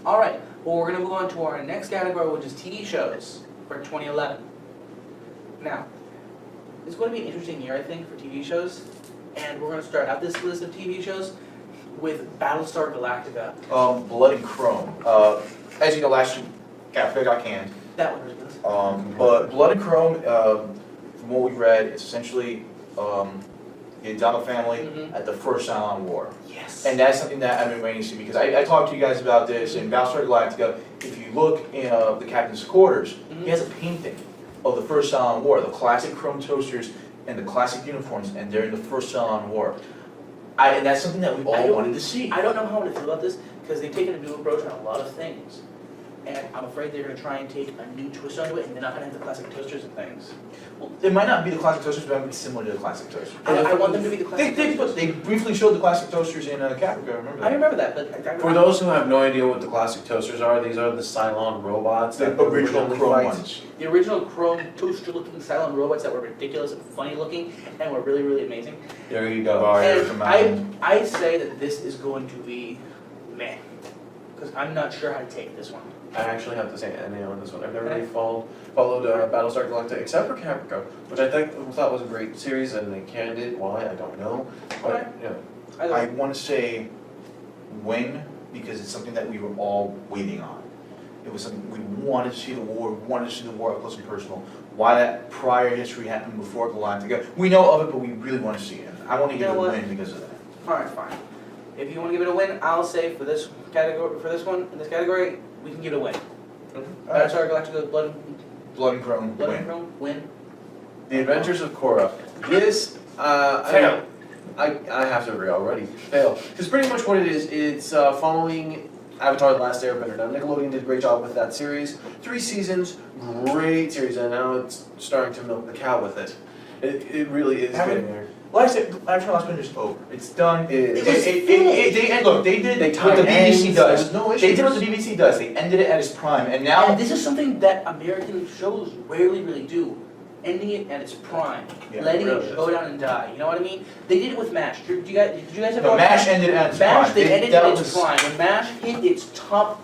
Alright, well we're going to move on to our next category, which is TV shows for 2011. Now, it's going to be an interesting year, I think, for TV shows. And we're going to start out this list of TV shows with Battlestar Galactica. Blood and Chrome. As you know, last year, Capital got canned. That one was good. But Blood and Chrome, from what we've read, it's essentially the Adama family at the first Cylon War. Yes. And that's something that I've been waiting to see, because I talked to you guys about this in Battlestar Galactica. If you look in the captain's quarters, he has a painting of the first Cylon War, the classic chrome toasters and the classic uniforms, and they're in the first Cylon War. And that's something that we all wanted to see. I don't know how to feel about this, because they've taken a new approach on a lot of things. And I'm afraid they're going to try and take a new twist onto it, and they're not going to have the classic toasters and things. Well, it might not be the classic toasters, but it might be similar to the classic toasters. I want them to be the classic toasters. They briefly showed the classic toasters in Caprica, remember that? I remember that, but... For those who have no idea what the classic toasters are, these are the Cylon robots The that original originally chrome fight. ones. The original chrome toaster-looking Cylon robots that were ridiculous and funny-looking, and were really, really amazing. There you go. And I say that this is going to be meh, because I'm not sure how to take this one. I actually have to say NA on this one. I've never really followed Battlestar Galactica except for Caprica, which I thought was a great series, and they canned it. Why? I don't know. But yeah. I want to say win, because it's something that we were all waiting on. It was something we wanted to see the war, we wanted to see the war up close and personal. Why that prior history happened before Galactica, we know of it, but we really want to see it. I want to give it a win because of that. Alright, fine. If you want to give it a win, I'll say for this category, in this category, we can give it a win. Battlestar Galactica, Blood and Chrome, Blood win. and Chrome, win. The Adventures of Korra. This, Fail. I have to agree already. Fail. Because pretty much what it is, it's following Avatar The Last Airbender. Now, Nickelodeon did a great job with that series. 3 seasons, great series, and now it's starting to milk the cow with it. It really is getting there. Like I said, Avatar Last Airbender is over. It's done. It Look, they did what the BBC does. No They did what the BBC does. They ended it at its prime, and now And this is something that American shows rarely really do. Ending it at its prime. Yeah, letting really it go down and die. You know what I mean? They did it with MASH. Did you guys ever no, watch MASH ended at its MASH, prime. they ended that at its was- prime. When MASH hit its top,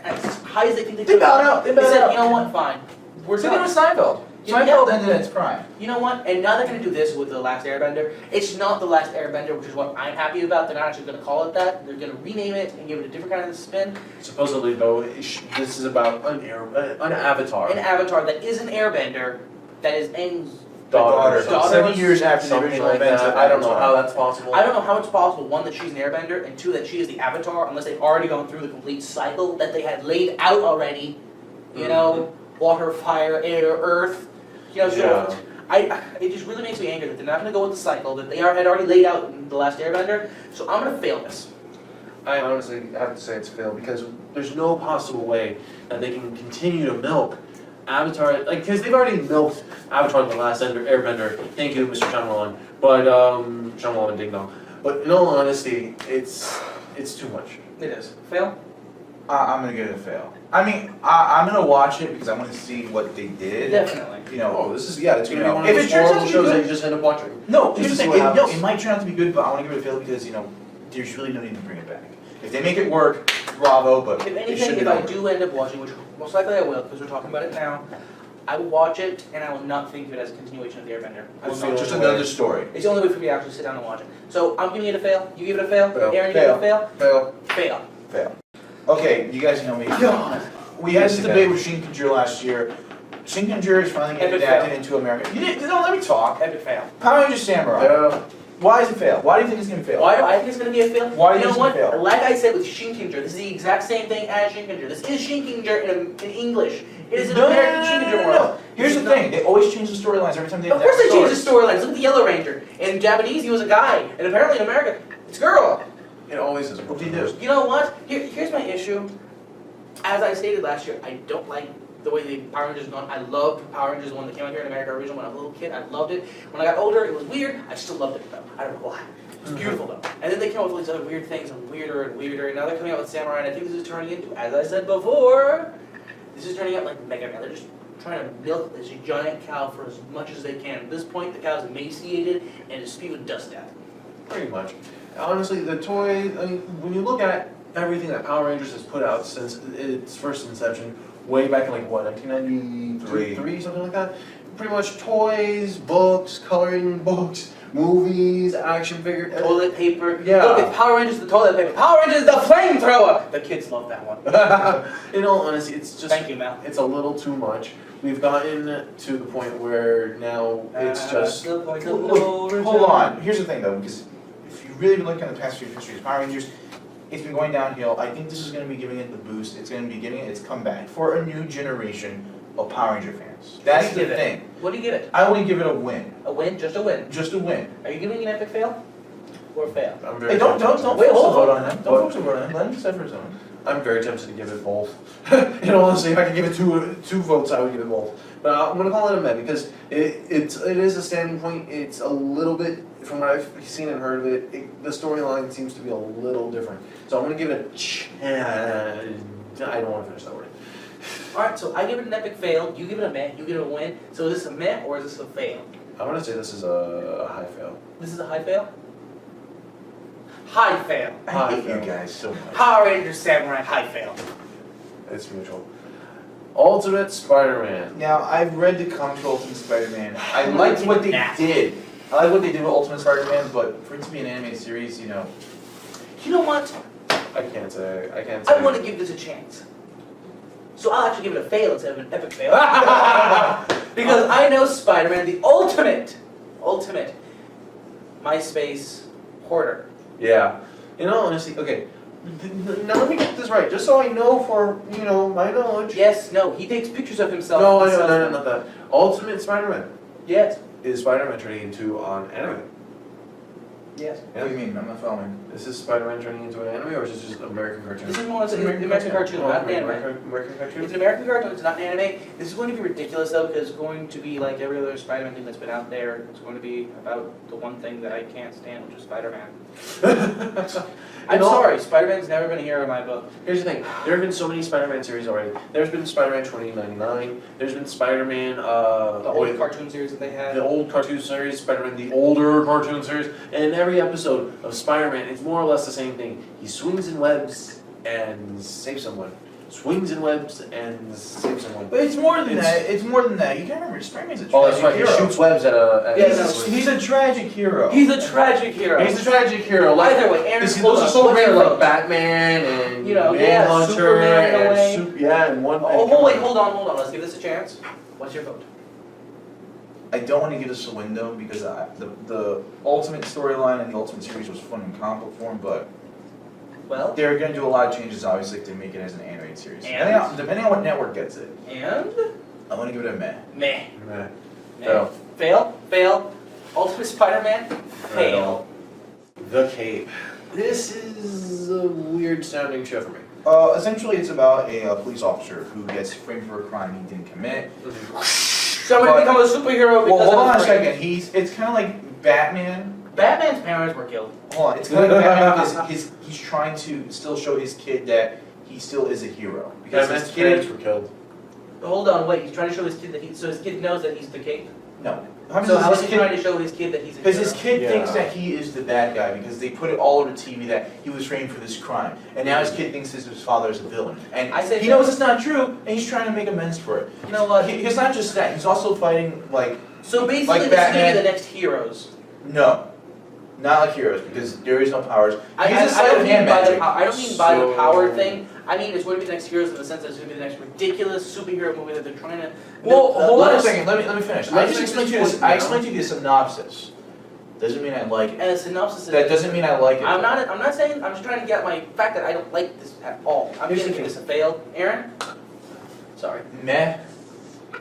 as high as they think they They could. bowed out. They They bowed said, out. you know what, fine. We're Same thing done. with Seinfeld. Yeah. Seinfeld ended at its prime. You know what? And now they're going to do this with The Last Airbender. It's not The Last Airbender, which is what I'm happy about. They're not actually going to call it that. They're going to rename it and give it a different kind of spin. Supposedly, though, this is about an avatar. An avatar that is an airbender, that is Aang's daughter. Daughter. 7 years after the Something original like events that. of I don't know Avatar. how that's possible. I don't know how it's possible, one, that she's an airbender, and two, that she is the avatar, unless they've already gone through the complete cycle that they had laid out already. You know, water, fire, air, earth. You know, so it just really makes me angry that they're not going to go with the cycle that they had already laid out in The Last Airbender, so I'm going to fail this. I honestly have to say it's failed, because there's no possible way that they can continue to milk Avatar, like, because they've already milked Avatar The Last Airbender. Thank you, Mr. Shyamalan. But, Shyamalan Ding Dong. But in all honesty, it's too much. It is. Fail? I'm gonna give it a fail. I mean, I'm gonna watch it because I want to see what they did. Definitely. You know, Oh, this is, yeah, it's going to You be know, one of if those it turns out horrible to be shows good- that you just end up watching. no, This here's is the what thing. No, happens. it might turn out to be good, but I want to give it a fail because there's really no need to bring it back. If they make it work, bravo. But If it anything, should if be I over. do end up watching, which most likely I will, because we're talking about it now, I will watch it, and I will not think of it as a continuation of The Airbender. I will It's not. just another story. It's the only way for me to actually sit down and watch it. So I'm giving it a fail. You give it a fail. Fail. Aaron, you give it a fail. Fail. Fail. Fail. Okay, you guys know me. God. We had this debate with Shin Kajir last year. Shin Kajir is finally getting Epic adapted fail. into America. You didn't, no, let me talk. Epic fail. Power Rangers Samurai. Why is it fail? Why do you think it's gonna fail? Why do I think it's going to be a fail? Why do you you know think what? it's gonna fail? Like I said with Shinkinger, this is the exact same thing as Shinkinger. This is Shinkinger in English. It is an American Shinkinger world. Here's the thing. They always change the storylines every time they. Of course they adapt changed the storylines. Look at the Yellow Ranger. In Japanese, he was a guy, and apparently in America, it's a girl. It always is. What do you do? You know what? Here's my issue. As I stated last year, I don't like the way the Power Rangers gone. I loved Power Rangers, the one that came out here in America originally when I was a little kid. I loved it. When I got older, it was weird. I still loved it though. I don't know why. It's beautiful though. And then they came up with all these other weird things and weirder and weirder. And now they're coming out with Samurai, and I think this is turning into, as I said before, this is turning out like Mega Man. They're just trying to milk this giant cow for as much as they can. At this point, the cow's emaciated and is spewing dust out. Pretty much. Honestly, the toy, I mean, when you look at everything that Power Rangers has put out since its first inception, way back in like what, 1993, something like that. Pretty much toys, books, coloring books, movies, action figures. Toilet paper. Yeah. Look, it's Power Rangers the toilet paper. Power Rangers the flamethrower. The kids love that one. In all honesty, it's just Thank you, Mel. it's a little too much. We've gotten to the point where now it's just The point of Look, no hold return. on, here's the thing though, because if you really look at the past few histories of Power Rangers, it's been going downhill. I think this is gonna be giving it the boost, it's gonna be giving it its comeback for a new generation of Power Ranger fans. That's What do the you give it? thing. What do you give it? I wanna give it a win, A win? Just a win. just a win. Are you giving an epic fail? Or fail? I'm very Hey, don't tempted- Wait, force hold the vote on. on him, don't force the vote on him, let him decide for his own. I'm very tempted to give it both. In all honesty, if I could give it two votes, I would give it both. But I'm gonna call it a meh because it is a standing point. It's a little bit, from what I've seen and heard of it, the storyline seems to be a little different. So I'm gonna give it a chance. I don't want to finish that word. Alright, so I give it an epic fail, you give it a meh, you give it a win. So is this a meh or is this a fail? I want to say this is a high fail. This is a high fail? High fail. I hate you guys so much. Power Rangers Samurai high fail. It's mutual. Ultimate Spider-Man. Now, I've read the comics for Ultimate Spider-Man, I I'm liked liking what they that. did. I like what they did with Ultimate Spider-Man, but for it to be an animated series, you know. You know what? I can't say. I want to give this a chance. So I'll actually give it a fail instead of an epic fail. Because I know Spider-Man, the ultimate MySpace hoarder. Yeah. In all honesty, okay. Now let me get this right, just so I know for my knowledge. Yes, no, he takes pictures of himself. No, and sells no, them. not that. Ultimate Spider-Man Yes, is Spider-Man turning into an anime. yes. What do you mean? I'm not following. Is this Spider-Man turning into an anime, or is this just American cartoon? This is more like an American cartoon, Oh, not an anime. American cartoon? It's an American cartoon, it's not an anime. This is going to be ridiculous though, because it's going to be like every other Spider-Man thing that's been out there. It's going to be about the one thing that I can't stand, which is Spider-Man. I'm sorry, Spider-Man's never been a hero in my book. Here's the thing, there have been so many Spider-Man series already. There's been Spider-Man 2099, there's been Spider-Man, The old cartoon series that they had. the old cartoon series, Spider-Man, the older cartoon series, and in every episode of Spider-Man, it's more or less the same thing. He swings in webs and saves someone. Swings in webs and saves someone. But it's more than It's- that. It's more than that. You gotta remember, Spider-Man's a tragic Oh, that's right, he hero. shoots webs at a... Yeah, He's a tragic hero. He's a tragic hero. He's a tragic hero. Like, Either way, Aaron, those hold are on, so what's rare, your like vote? Batman and You know, yeah, Manhunter Superman in a and way. and one. Oh, wait, hold on. Let's give this a chance. What's your vote? I don't want to give this a win though because the Ultimate storyline and the Ultimate series was fun in comic book form, but Well, they're gonna do a lot of changes obviously to make it as an animated series. And? Depending on what network gets it, and I want to give it a meh. meh. Meh. Meh. Fail. Ultimate Spider-Man, fail. The Cape. This is a weird sounding show for me. Essentially, it's about a police officer who gets framed for a crime he didn't commit. Somebody But- become a superhero because Well, hold on of a the frame. second. It's kind of like Batman. Batman's parents were killed. Hold on, it's kind of like Batman because he's trying to still show his kid that he still is a hero. Because Batman's his parents kid, were killed. Hold on, wait. He's trying to show his kid that so his kid knows that he's the Cape. no. So how is his he trying to show his kid that he's a Because hero? his kid Yeah. thinks that he is the bad guy because they put it all over TV that he was framed for this crime. And now his kid thinks his father is a villain. And I say he knows it's not true and he's trying to make amends for it. You know what? It's not just that, he's also fighting like, So basically, like this is gonna Batman. be the next heroes. no. Not like heroes because there is no powers. I He's a don't sleight of mean hand by the magic. I don't mean by the So- power thing. I mean it's going to be the next heroes in the sense that it's going to be the next ridiculous superhero movie that they're trying to. Well, hold on a let's- second, let me finish. I let's just make explained to this you this, point I now. explained to you the synopsis. Doesn't mean I like it. And a synopsis. That doesn't mean I like it. I'm not saying. I'm just trying to get my fact that I don't like this at all. I'm Here's going the to give this a fail. Aaron. Sorry. Meh.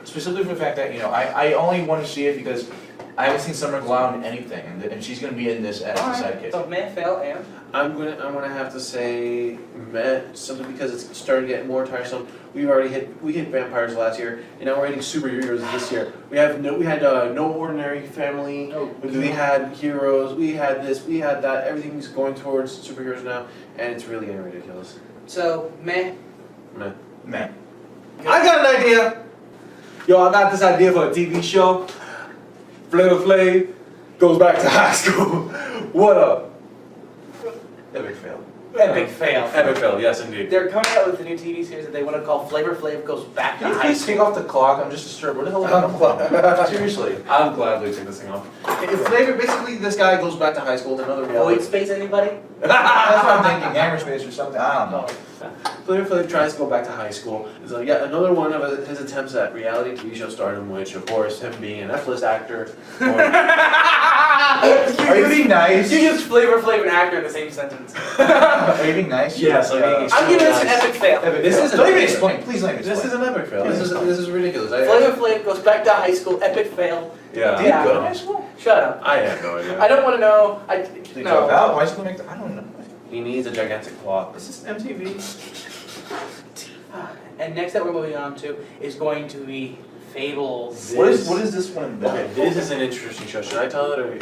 Specifically for the fact that, I only want to see it because I haven't seen Summer Glau in anything, and she's gonna be in this as a sidekick. So meh, fail, and. I'm gonna have to say meh, simply because it's starting to get more tiresome. We hit vampires last year, and now we're hitting superheroes this year. We had no ordinary family. No. We had heroes. We had this. We had that. Everything's going towards superheroes now, and it's really getting ridiculous. So meh. Meh. Meh. I got an idea. Yo, I got this idea for a TV show. Flavor Flav goes back to high school. What up? Epic fail. Epic fail. Epic fail, yes indeed. They're coming out with a new TV series that they want to call Flavor Flav Goes Back to Can you High please School. take off the clock? I'm just disturbed. What the hell is on the clock? Seriously. I'm gladly take this thing off. If Flavor, basically this guy goes back to high school in another Void reality. Space, anybody? That's what I'm thinking. Hammerspace or something. I don't know. Flavor Flav tries to go back to high school. It's like yet another one of his attempts at reality TV show stardom, which of course him being an F-list actor. Are you being nice? You used Flavor Flav and actor in the same sentence. Are you being nice? Yes, I'm being I'm giving this an nice. epic fail. This is Don't an even epic explain. Please let me explain. This is an epic fail. Please This explain. is ridiculous. Flavor Flav Goes Back to High School, epic fail. Yeah. Did you go to high school? Shut up. I have no idea. I don't want to know. Did you No. drop out? Why is he gonna make? I don't know. He needs a gigantic clock. This is MTV. And next that we're moving on to is going to be Fables. What is this one about? Okay, this is an interesting show. Should I tell it or you?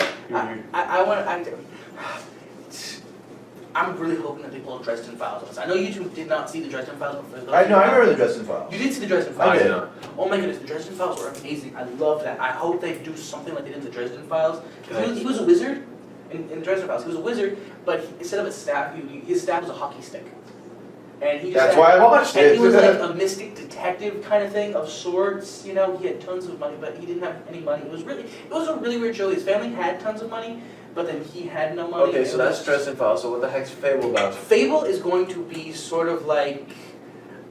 I want. I'm really hoping that they pull Dresden Files on this. I know you two did not see the Dresden Files. But for those I of know. you- I remember the Dresden Files. You did see the Dresden I Files. did not. Oh my goodness, the Dresden Files were amazing. I love that. I hope they do something like they did in the Dresden Files. He was a wizard in the Dresden Files. He was a wizard, but instead of a staff, his staff was a hockey stick. And he just That's had- why I watched And it. he was like a mystic detective kind of thing of sorts. You know, he had tons of money, but he didn't have any money. It was a really weird show. His family had tons of money, but then he had no money. Okay, so that's Dresden Files. So what the heck's Fable about? Fable is going to be sort of like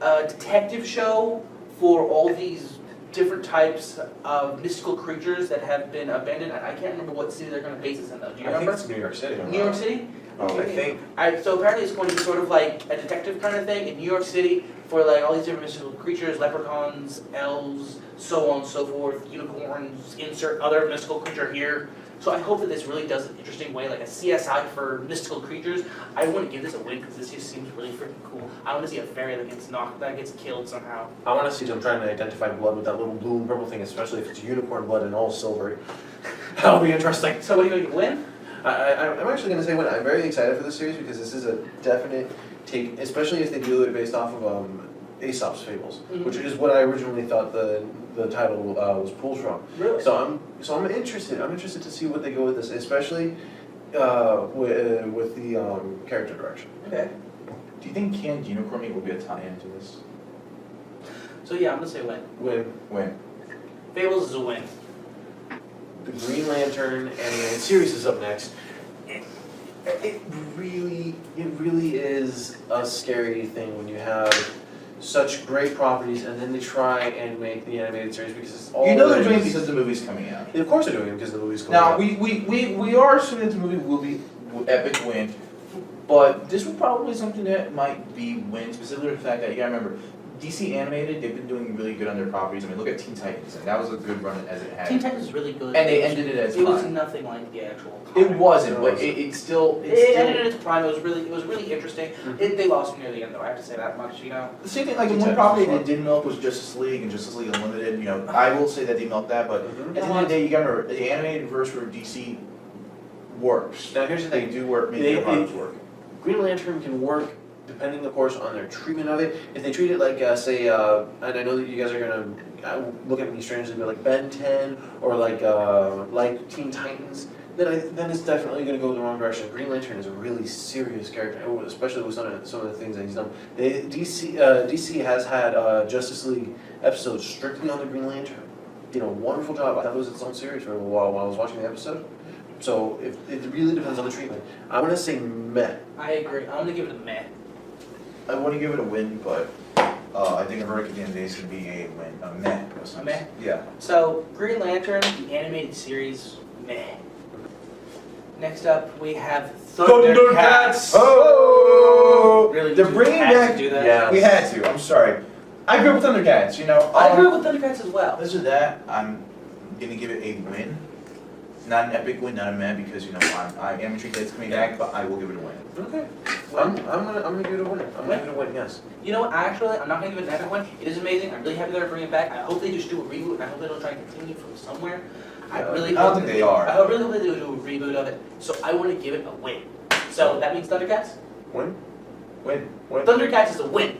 a detective show for all these different types of mystical creatures that have been abandoned. I can't remember what city they're going to base this in though. Do you I think remember? it's New York City. New York City? Oh, I think. So apparently it's going to be sort of like a detective kind of thing in New York City for like all these different mystical creatures, leprechauns, elves, so on and so forth, unicorns, insert other mystical creature here. So I hope that this really does it an interesting way, like a CSI for mystical creatures. I want to give this a win because this just seems really freaking cool. I want to see a fairy that gets killed somehow. I want to see them trying to identify blood with that little blue and purple thing, especially if it's unicorn blood and all silvery. That'll be interesting. So what are you going to win? I'm actually going to say when I'm very excited for this series because this is a definite take, especially if they do it based off of Aesop's Fables, Mhm. which is what I originally thought the title was pulled from. Really? So I'm interested. I'm interested to see what they go with this, especially with the character direction. Okay. Do you think canned unicorn meat will be a tie-in to this? So yeah, I'm going to say win. When? Fables is a win. The Green Lantern animated series is up next. It really is a scary thing when you have such great properties and then they try and make the animated series because it's all. You know they're it doing it is. because the movie's coming out. Of course they're doing it because the movie's coming Now out. we are assuming that the movie will be epic win, but this would probably be something that might be win specifically the fact that you gotta remember DC animated, they've been doing really good on their properties. I mean, look at Teen Titans, and that was a good run as it had. Teen Titans is really good. And they ended it as It was fine. nothing like the actual. It comic. wasn't, but it still. It ended its prime. It was really interesting. Mhm. They lost near the end, though. I have to say that much. You know. The same thing, like the Teen one Titans property was they fun. did milk was Justice League and Justice League Unlimited. You know, I will say that they milked that, but Mhm. at the end of the day, you gotta remember the animated verse for DC works. Now here's the They thing. do work, make They- their products work. Green Lantern can work depending, of course, on their treatment of it. If they treat it like, say, and I know that you guys are gonna look at me strangely, but like Ben 10 or like Teen Titans, then it's definitely gonna go in the wrong direction. Green Lantern is a really serious character, especially with some of the things that he's done. DC has had Justice League episodes strictly on the Green Lantern. Did a wonderful job. I thought it was its own series for a while while I was watching the episode. So it really depends on the treatment. I'm gonna say meh. I agree. I'm gonna give it a meh. I want to give it a win, but I think a verdict at the end of the day is going to be a win, a meh. A meh? Yeah. So Green Lantern, the animated series, meh. Next up, we have Thundercats. Oh! Really? They're you bringing had to back. do that? Yeah. We had to. I'm sorry. I grew up with Thundercats. You know. I grew up with Thundercats as well. This or that, I'm gonna give it a win. Not an epic win, not a meh, because you know I am intrigued that it's coming back, but I will give it a win. Okay. I'm gonna give it a win. I'm gonna give it a win. Yes. You know what? Actually, I'm not gonna give it an epic one. It is amazing. I'm really happy they're bringing it back. I hope they just do a reboot, and I hope they don't try and continue from somewhere. I really I don't think they are. I really hope they do a reboot of it. So I want to give it a win. So that means Thundercats. Win. Win. Win. Thundercats is a win.